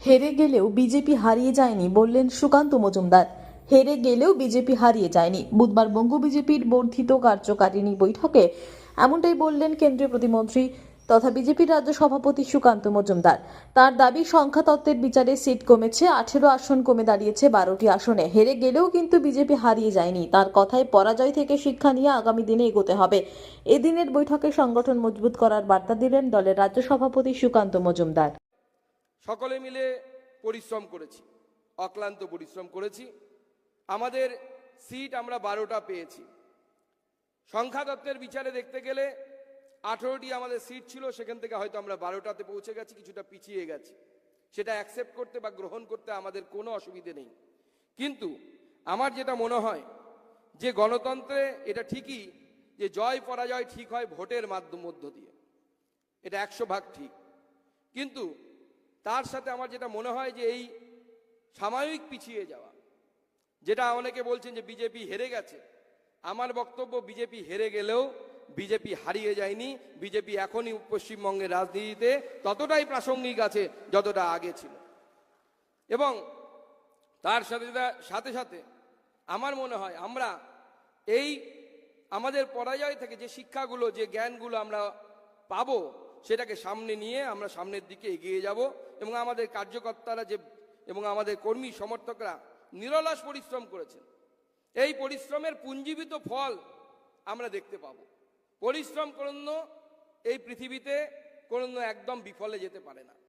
হেরে গেলেও বিজেপি হারিয়ে যায়নি বললেন সুকান্ত মজুমদার। হেরে গেলেও বিজেপি হারিয়ে যায়নি। বুধবার বঙ্গ বিজেপির বর্ধিত কার্যকারিণী বৈঠকে এমনটাই বললেন কেন্দ্রীয় প্রতিমন্ত্রী তথা বিজেপির রাজ্য সভাপতি সুকান্ত মজুমদার। তার দাবি, সংখ্যাতত্ত্বের বিচারে সিট কমেছে, 18 আসন কমে দাঁড়িয়েছে 12টি আসনে। হেরে গেলেও কিন্তু বিজেপি হারিয়ে যায়নি। তার কথায় পরাজয় থেকে শিক্ষা নিয়ে আগামী দিনে এগোতে হবে। এদিনের বৈঠকে সংগঠন মজবুত করার বার্তা দিলেন দলের রাজ্য সভাপতি সুকান্ত মজুমদার। সকলে মিলে পরিশ্রম করেছি, অক্লান্ত পরিশ্রম করেছি। আমাদের সিট আমরা 12টা পেয়েছি। সংখ্যাতত্ত্বের বিচারে দেখতে গেলে 18টি আমাদের সিট ছিল, সেখান থেকে হয়তো আমরা 12টাতে পৌঁছে গেছি, কিছুটা পিছিয়ে গেছি। সেটা অ্যাকসেপ্ট করতে বা গ্রহণ করতে আমাদের কোনো অসুবিধে নেই। কিন্তু আমার যেটা মনে হয় যে গণতন্ত্রে এটা ঠিকই যে জয় পরাজয় ঠিক হয় ভোটের মধ্য দিয়ে, এটা 100 ভাগ ঠিক। কিন্তু তার সাথে আমার যেটা মনে হয় যে এই সাময়িক পিছিয়ে যাওয়া, যেটা অনেকে বলছেন যে বিজেপি হেরে গেছে, আমার বক্তব্য বিজেপি হেরে গেলেও বিজেপি হারিয়ে যায়নি। বিজেপি এখনই পশ্চিমবঙ্গের রাজনীতিতে ততটাই প্রাসঙ্গিক আছে যতটা আগে ছিল। এবং তার সাথে সাথে আমার মনে হয় আমরা এই আমাদের পরাজয় থেকে যে শিক্ষাগুলো, যে জ্ঞানগুলো আমরা পাবো, সেটাকে সামনে নিয়ে আমরা সামনের দিকে এগিয়ে যাব। এবং আমাদের কার্যকর্তারা এবং আমাদের কর্মী সমর্থকরা নিরলস পরিশ্রম করেছেন। এই পরিশ্রমের পুঞ্জীবিত ফল আমরা দেখতে পাবো। পরিশ্রম কোনো এই পৃথিবীতে কোনো একদম বিফলে যেতে পারে না।